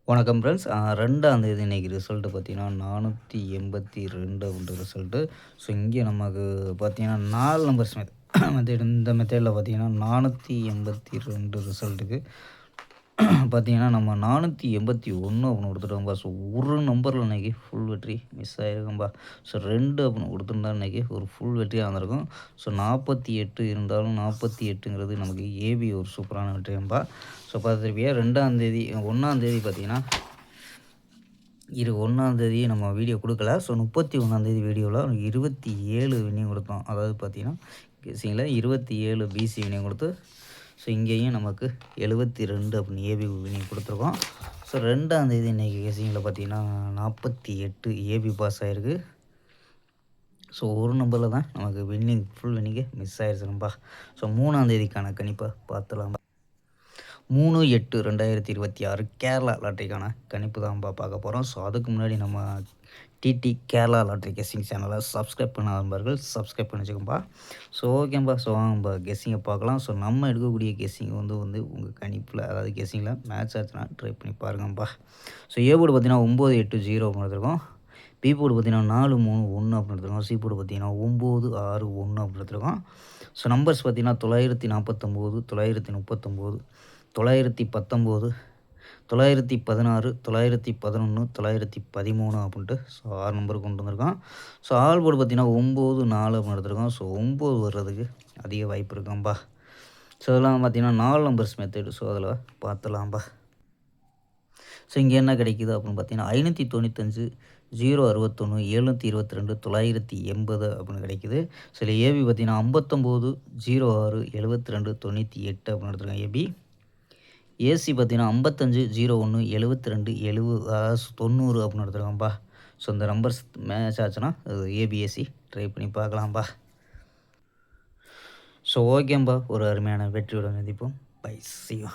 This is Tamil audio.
வணக்கம் ஃப்ரெண்ட்ஸ். 2ஆம் தேதி இன்னைக்கு ரிசல்ட்டு பார்த்தீங்கன்னா, 482 அப்படின்ற ரிசல்ட்டு. ஸோ, இங்கே நமக்கு பார்த்தீங்கன்னா 4 நம்பர்ஸ் மெத்தேட் இந்த மெத்தேடில் பார்த்தீங்கன்னா 482 ரிசல்ட்டுக்கு பார்த்தீங்கன்னா, நம்ம 481 அப்படின்னு கொடுத்துட்டோம்பா. ஸோ, ஒரு நம்பரில் இன்றைக்கி ஃபுல் வெற்றி மிஸ் ஆகிருக்கும்பா. ஸோ, 2 அப்படின்னு கொடுத்துருந்தா இன்றைக்கி ஒரு ஃபுல் வெற்றியாக வந்திருக்கும். ஸோ, 48 இருந்தாலும் 48ங்கிறது நமக்கு ஏபி ஒரு சூப்பரான வெற்றியம்பா. ஸோ, பார்த்துருப்பியா 2ஆம் தேதி 1ஆம் தேதி பார்த்தீங்கன்னா 1ஆம் தேதி நம்ம வீடியோ கொடுக்கல. ஸோ, 31ஆம் தேதி வீடியோவில் 27 வின்னிங் கொடுத்தோம். அதாவது பார்த்தீங்கன்னா கெஸ்ஸிங்கில் 27 பிசி வின்னிங் கொடுத்து, ஸோ இங்கேயும் நமக்கு 72 அப்படின்னு ஏபி வின்னிங் கொடுத்துருக்கோம். ஸோ, 2ஆம் தேதி இன்றைக்கி கெஸ்ஸிங்கில் பார்த்தீங்கன்னா 48 ஏபி பாஸ் ஆகிருக்கு. ஸோ, ஒரு நம்பரில் தான் நமக்கு ஃபுல் வின்னிங்கே மிஸ் ஆயிடுச்சுப்பா. ஸோ, 3ஆம் தேதிக்கான கணிப்பை பார்த்துலாம். 3/8/2026 கேரளா லாட்ரிக்கான கணிப்பு தான்ப்பா பார்க்க போகிறோம். ஸோ, அதுக்கு முன்னாடி நம்ம டிடி கேரளா லாட்ரி கெஸ்ஸிங் சேனலை சப்ஸ்கிரைப் பண்ணாத நண்பர்கள் சப்ஸ்கிரைப் பண்ணி வச்சுக்கோம்பா. ஸோ, ஓகேம்பா. ஸோ, வாங்கப்பா கெஸ்ஸிங்கை பார்க்கலாம். ஸோ, நம்ம எடுக்கக்கூடிய கெஸ்ஸிங் வந்து உங்கள் கணிப்பில் அதாவது கெஸ்ஸிங்கில் மேட்ச் ஆச்சுன்னா ட்ரை பண்ணி பாருங்கப்பா. ஸோ, ஏ போர்டு பார்த்தீங்கன்னா 980 அப்படின்னு எடுத்துருக்கோம். பி போர்டு பார்த்தீங்கன்னா 431 அப்படின்னு எடுத்துருக்கோம். சி போர்டு பார்த்தீங்கன்னா 961 அப்படின்னு எடுத்துருக்கோம். ஸோ, நம்பர்ஸ் பார்த்தீங்கன்னா 949, 939, 919, 916, 911, 913 அப்படின்ட்டு ஸோ 6 நம்பர் கொண்டு வந்திருக்கோம். ஸோ, ஆல் போர்டு பார்த்தீங்கன்னா 9, 4 அப்படின்னு எடுத்துருக்கோம். ஸோ, 9 வர்றதுக்கு அதிக வாய்ப்பு இருக்கும்பா. ஸோ, இதெல்லாம் பார்த்தீங்கன்னா 4 நம்பர்ஸ் மெத்தேடு. ஸோ, அதில் பார்த்துலாம்பா. ஸோ, இங்கே என்ன கிடைக்குது அப்படின்னு பார்த்தீங்கன்னா 595, 061, 722, 980 அப்படின்னு கிடைக்குது. ஸோ, இதில் ஏபி பார்த்தீங்கன்னா 59, 06, 72, 98 அப்படின்னு எடுத்துருக்கோம் ஏபி. ஏசி பார்த்தீங்கன்னா 55, 01, 72, 90 அப்படின்னு எடுத்துருக்கோம்ப்பா. ஸோ, இந்த நம்பர்ஸ் மேட்ச் ஆச்சுன்னா அது ஏபிஎஸ்சி ட்ரை பண்ணி பார்க்கலாம்ப்பா. ஸோ, ஓகேம்பா. ஒரு அருமையான வெற்றியுடன் சந்திப்போம். பை. C you.